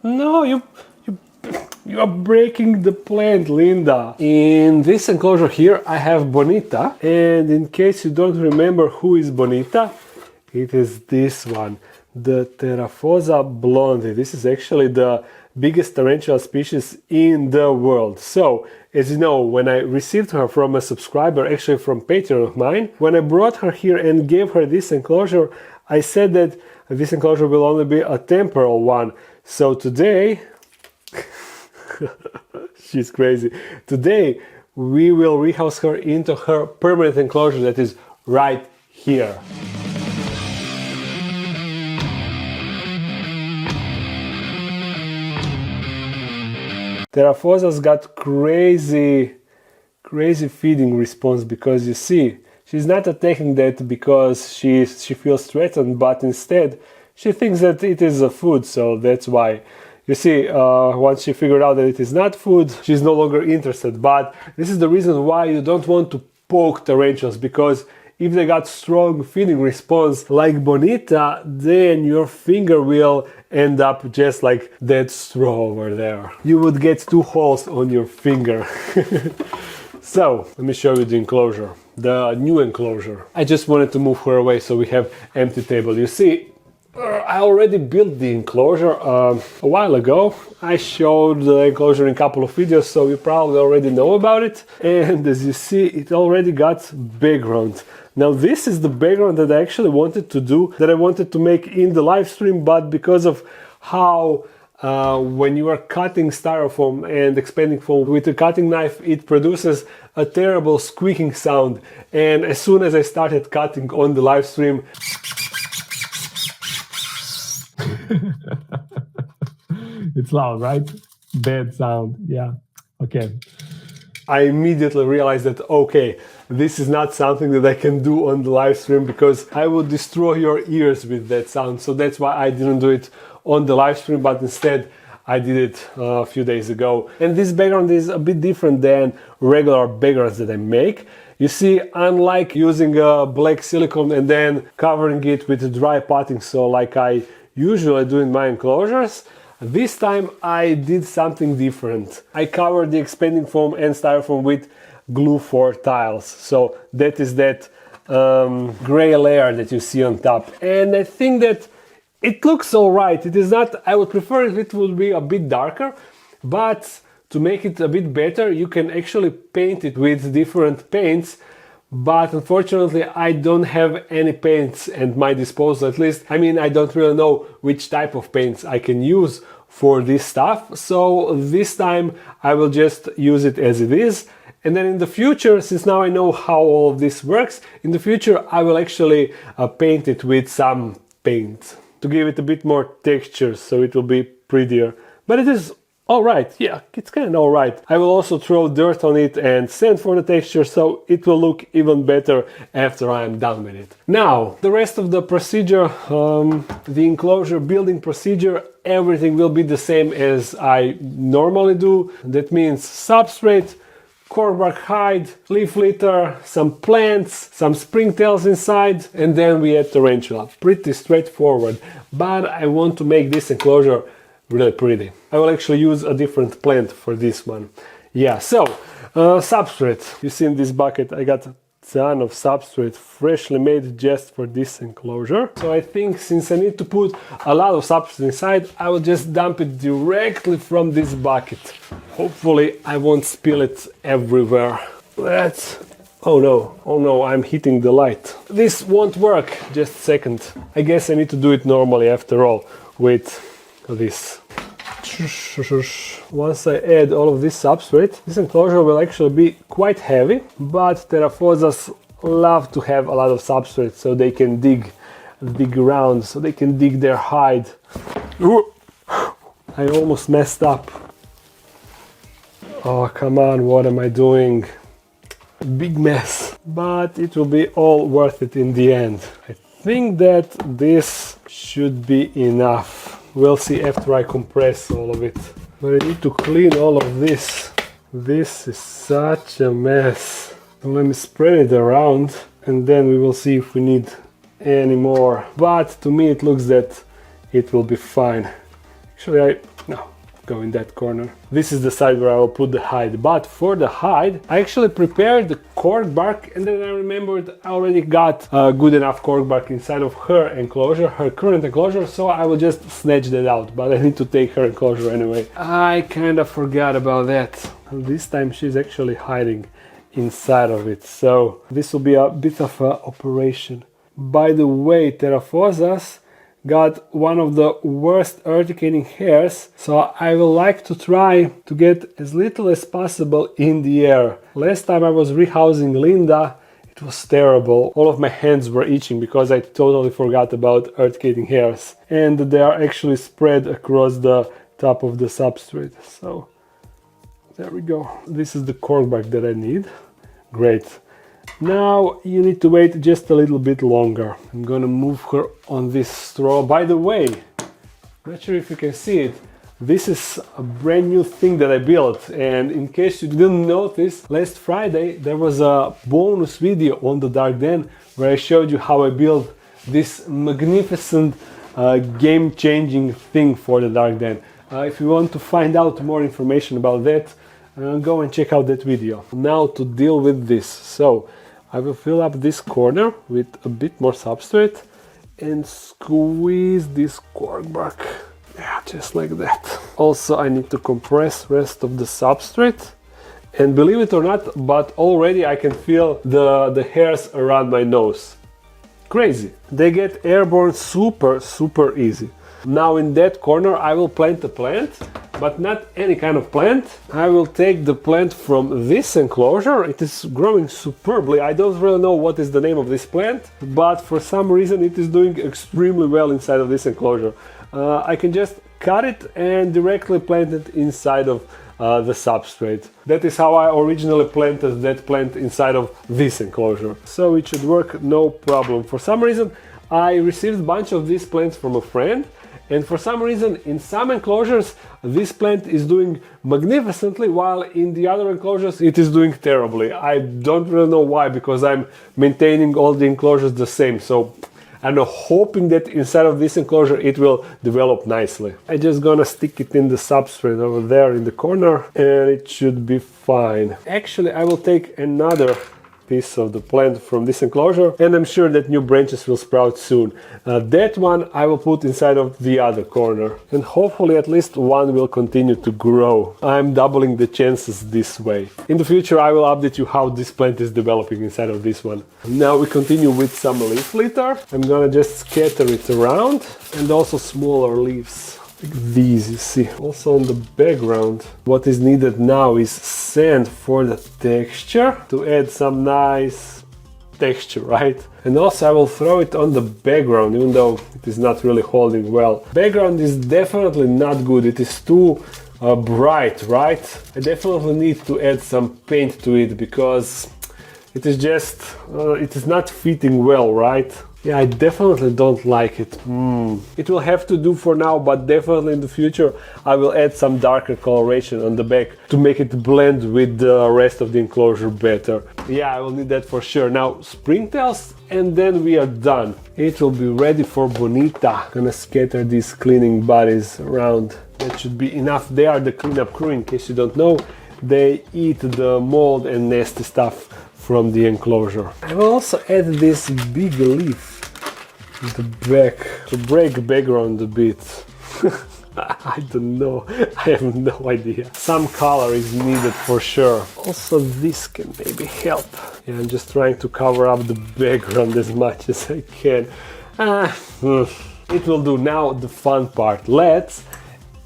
No, you are breaking the plant, Linda. In this enclosure here, I have Bonita, and in case you don't remember who is Bonita, it is this one, the Theraphosa blondi. This is actually the biggest tarantula species in the world. So, as you know, when I received her from a subscriber, actually from Patreon of mine, when I brought her here and gave her this enclosure, I said that this enclosure will only be a temporal one. So today, she's crazy. Today, we will rehouse her into her permanent enclosure that is right here. Theraphosa's got crazy feeding response, because you see, she's not attacking that because she feels threatened, but instead she thinks that it is a food, so that's why. You see, once she figured out that it is not food, she's no longer interested. But this is the reason why you don't want to poke tarantulas, because if they got strong feeding response like Bonita, then your finger will end up just like that straw over there. You would get 2 holes on your finger. So, let me show you the enclosure, the new enclosure. I just wanted to move her away so we have empty table. You see, I already built the enclosure a while ago. I showed the enclosure in a couple of videos, so you probably already know about it. And as you see, it already got background. Now this is the background that I actually wanted to do, that I wanted to make in the live stream, but because of how when you are cutting styrofoam and expanding foam with a cutting knife, it produces a terrible squeaking sound. And as soon as I started cutting on the live stream, it's loud, right? Bad sound, yeah. Okay. I immediately realized that, okay, this is not something that I can do on the live stream, because I would destroy your ears with that sound. So that's why I didn't do it on the live stream, but instead I did it a few days ago. And this background is a bit different than regular backgrounds that I make. You see, unlike using a black silicone and then covering it with dry potting, so like I usually do in my enclosures, this time I did something different. I covered the expanding foam and styrofoam with glue for tiles. So that is that gray layer that you see on top. And I think that it looks alright. It is not, I would prefer if it would be a bit darker, but to make it a bit better, you can actually paint it with different paints. But unfortunately, I don't have any paints at my disposal, at least. I mean, I don't really know which type of paints I can use for this stuff. So this time I will just use it as it is. And then in the future, since now I know how all of this works, in the future I will actually paint it with some paint to give it a bit more texture, so it will be prettier. But it is alright, yeah, it's kind of alright. I will also throw dirt on it and sand for the texture, so it will look even better after I am done with it. Now, the rest of the procedure, the enclosure building procedure, everything will be the same as I normally do. That means substrate, corkbark hide, leaf litter, some plants, some springtails inside, and then we add tarantula. Pretty straightforward, but I want to make this enclosure really pretty. I will actually use a different plant for this one. Yeah, so substrate. You see in this bucket I got a ton of substrate freshly made just for this enclosure. So I think since I need to put a lot of substrate inside, I will just dump it directly from this bucket. Hopefully I won't spill it everywhere. Oh no, I'm hitting the light. This won't work. Just a second. I guess I need to do it normally after all with this. Once I add all of this substrate, this enclosure will actually be quite heavy, but Theraphosas love to have a lot of substrate so they can dig around, so they can dig their hide. I almost messed up. Oh, come on, what am I doing? Big mess, but it will be all worth it in the end. I think that this should be enough. We'll see after I compress all of it. But I need to clean all of this. This is such a mess. Let me spread it around and then we will see if we need any more. But to me it looks that it will be fine. Actually, No, go in that corner. This is the side where I will put the hide. But for the hide, I actually prepared the cork bark, and then I remembered I already got good enough cork bark inside of her enclosure, her current enclosure, so I will just snatch that out. But I need to take her enclosure anyway. I kind of forgot about that. This time she's actually hiding inside of it, so this will be a bit of an operation. By the way, Theraphosa's got one of the worst urticating hairs, so I will like to try to get as little as possible in the air. Last time I was rehousing Linda, it was terrible. All of my hands were itching because I totally forgot about urticating hairs, and they are actually spread across the top of the substrate. So there we go. This is the cork bark that I need. Great. Now you need to wait just a little bit longer. I'm gonna move her on this straw. By the way, not sure if you can see it, this is a brand new thing that I built, and in case you didn't notice, last Friday there was a bonus video on the Dark Den where I showed you how I built this magnificent game-changing thing for the Dark Den. If you want to find out more information about that, go and check out that video. Now to deal with this. So I will fill up this corner with a bit more substrate and squeeze this cork bark. Yeah, just like that. Also, I need to compress rest of the substrate. And believe it or not, but already I can feel the hairs around my nose. Crazy. They get airborne super easy. Now in that corner I will plant a plant, but not any kind of plant. I will take the plant from this enclosure. It is growing superbly. I don't really know what is the name of this plant, but for some reason it is doing extremely well inside of this enclosure. I can just cut it and directly plant it inside of the substrate. That is how I originally planted that plant inside of this enclosure. So it should work no problem. For some reason I received a bunch of these plants from a friend, and for some reason in some enclosures this plant is doing magnificently, while in the other enclosures it is doing terribly. I don't really know why, because I'm maintaining all the enclosures the same. So I'm hoping that inside of this enclosure it will develop nicely. I'm just gonna stick it in the substrate over there in the corner and it should be fine. Actually, I will take another piece of the plant from this enclosure, and I'm sure that new branches will sprout soon. That one I will put inside of the other corner, and hopefully at least one will continue to grow. I'm doubling the chances this way. In the future I will update you how this plant is developing inside of this one. Now we continue with some leaf litter. I'm gonna just scatter it around, and also smaller leaves. Like these, you see. Also on the background, what is needed now is sand for the texture, to add some nice texture, right? And also I will throw it on the background, even though it is not really holding well. Background is definitely not good. It is too bright, right? I definitely need to add some paint to it, because it is just, it is not fitting well, right? Yeah, I definitely don't like it. It will have to do for now, but definitely in the future I will add some darker coloration on the back to make it blend with the rest of the enclosure better. Yeah, I will need that for sure. Now springtails, and then we are done. It will be ready for Bonita. Gonna scatter these cleaning bodies around. That should be enough. They are the cleanup crew, in case you don't know. They eat the mold and nasty stuff from the enclosure. I will also add this big leaf in the back to break background a bit. I don't know, I have no idea. Some color is needed for sure. Also this can maybe help. Yeah, I'm just trying to cover up the background as much as I can. It will do. Now the fun part. Let's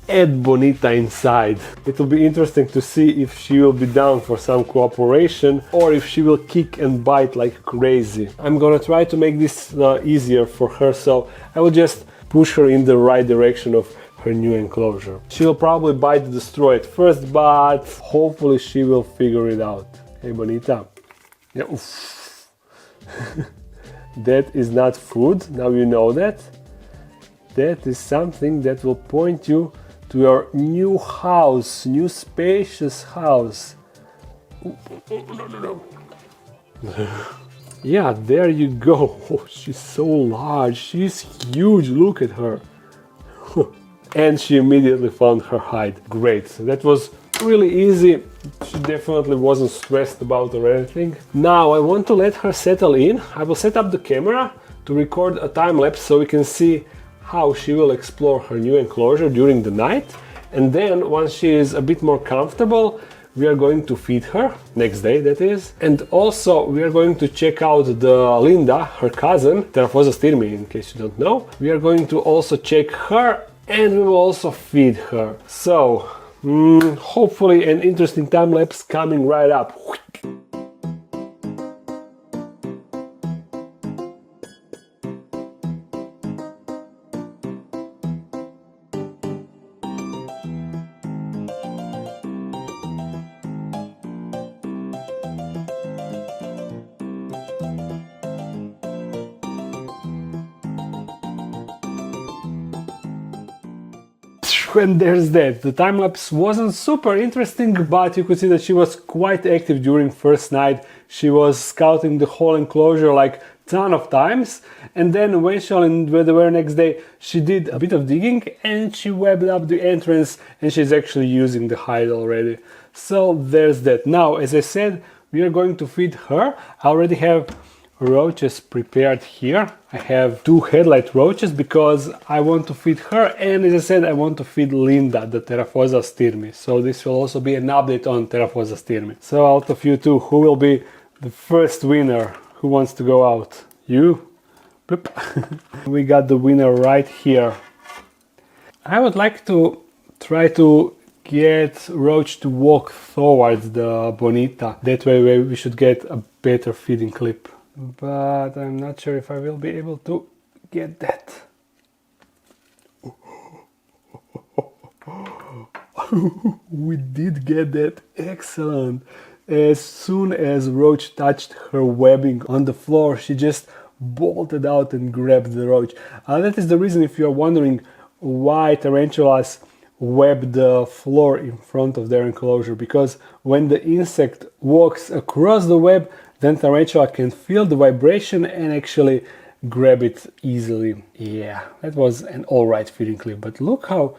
add Bonita inside. It will be interesting to see if she will be down for some cooperation, or if she will kick and bite like crazy. I'm gonna try to make this easier for her, so I will just push her in the right direction of her new enclosure. She will probably bite the straw at first, but hopefully she will figure it out. Hey Bonita. Yeah, oof. That is not food, now you know that. That is something that will point you to your new house, new spacious house. No. Yeah, there you go. Oh, she's so large, she's huge, look at her. and she immediately found her hide. Great, that was really easy. She definitely wasn't stressed about or anything. Now I want to let her settle in. I will set up the camera to record a time lapse so we can see how she will explore her new enclosure during the night. And then once she is a bit more comfortable, we are going to feed her, next day that is. And also we are going to check out the Linda, her cousin, Theraphosa stirmi, in case you don't know. We are going to also check her and we will also feed her. So, hopefully an interesting time lapse coming right up. And there's that. The time lapse wasn't super interesting, but you could see that she was quite active during first night. She was scouting the whole enclosure like ton of times, and then eventually the very next day she did a bit of digging and she webbed up the entrance and she's actually using the hide already. So there's that. Now, as I said, we are going to feed her. I already have roaches prepared here. I have 2 headlight roaches because I want to feed her, and as I said, I want to feed Linda, the Theraphosa stirmi. So this will also be an update on Theraphosa stirmi. So out of you two, who will be the first winner? Who wants to go out? You? Boop. We got the winner right here. I would like to try to get Roach to walk towards the Bonita. That way we should get a better feeding clip. But I'm not sure if I will be able to get that. We did get that. Excellent. As soon as Roach touched her webbing on the floor, she just bolted out and grabbed the roach. That is the reason, if you're wondering why tarantulas web the floor in front of their enclosure, because when the insect walks across the web, then tarantula can feel the vibration and actually grab it easily. Yeah, that was an alright feeding clip, but look how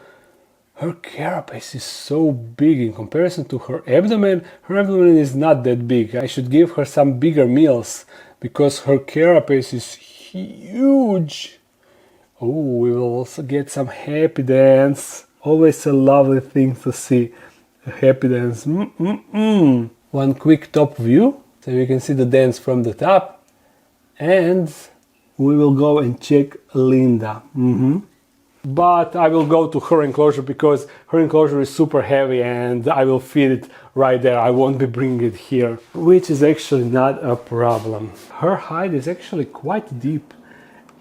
her carapace is so big in comparison to her abdomen. Her abdomen is not that big. I should give her some bigger meals because her carapace is huge. Oh, we will also get some happy dance. Always a lovely thing to see, a happy dance. One quick top view, so you can see the dance from the top. And we will go and check Linda. But I will go to her enclosure because her enclosure is super heavy and I will feed it right there. I won't be bringing it here, which is actually not a problem. Her hide is actually quite deep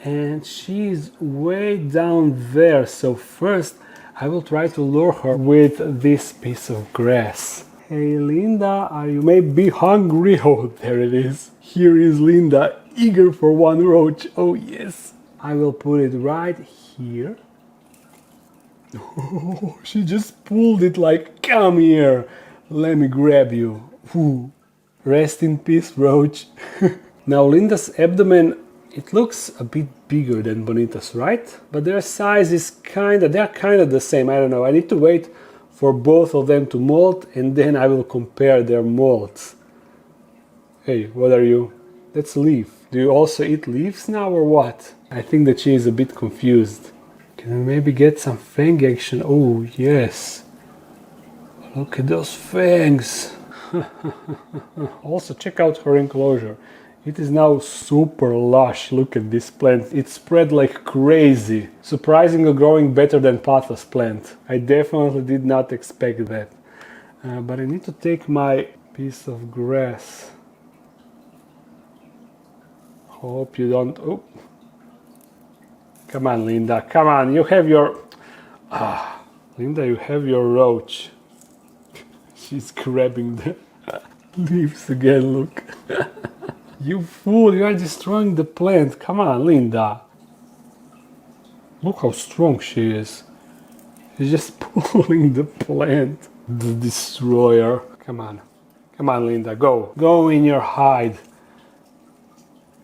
and she's way down there. So first I will try to lure her with this piece of grass. Hey Linda, are you maybe hungry? Oh, there it is. Here is Linda, eager for one roach. Oh yes. I will put it right here. Oh, she just pulled it like, come here, let me grab you. Ooh. Rest in peace, roach. Now Linda's abdomen, it looks a bit bigger than Bonita's, right? But their size is they're kind of the same. I don't know. I need to wait for both of them to molt and then I will compare their molts. Hey, what are you? That's leaf. Do you also eat leaves now or what? I think that she is a bit confused. Can we maybe get some fang action? Oh, yes. Look at those fangs. Also, check out her enclosure. It is now super lush. Look at this plant. It spread like crazy. Surprisingly growing better than Patha's plant. I definitely did not expect that. But I need to take my piece of grass. Hope you don't... Oh. Come on, Linda. Come on. You have your... Linda, you have your roach. She's grabbing the leaves again, look. You fool, you are destroying the plant. Come on, Linda. Look how strong she is. She's just pulling the plant. The destroyer. Come on. Come on, Linda, go. Go in your hide.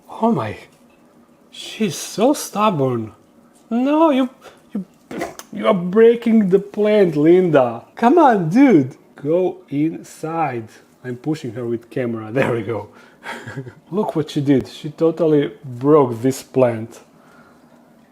Oh my... She's so stubborn. No, you You are breaking the plant, Linda. Come on, dude. Go inside. I'm pushing her with camera. There we go. Look what she did. She totally broke this plant.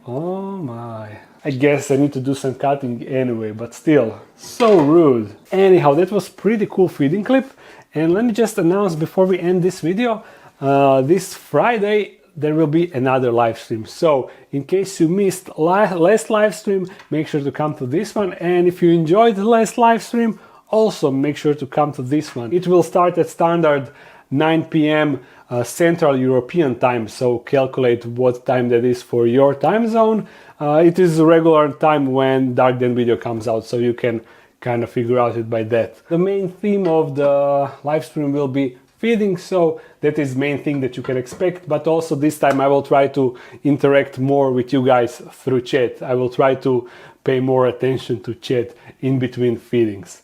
Oh my. I guess I need to do some cutting anyway, but still, so rude. Anyhow, that was pretty cool feeding clip. And let me just announce before we end this video, this Friday there will be another live stream. So in case you missed last live stream, make sure to come to this one. And if you enjoyed the last live stream, also make sure to come to this one. It will start at standard 9 p.m. Central European time, so calculate what time that is for your time zone. It is a regular time when Dark Den video comes out, so you can kind of figure out it by that. The main theme of the live stream will be feeding, so that is the main thing that you can expect, but also this time I will try to interact more with you guys through chat. I will try to pay more attention to chat in between feedings.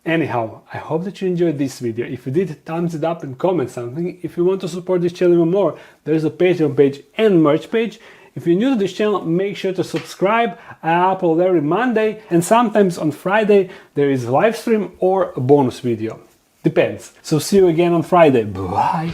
Anyhow, I hope that you enjoyed this video. If you did, thumbs it up and comment something. If you want to support this channel even more, there's a Patreon page and merch page. If you're new to this channel, make sure to subscribe. I upload every Monday, and sometimes on Friday there is a live stream or a bonus video. Depends. So see you again on Friday. Bye.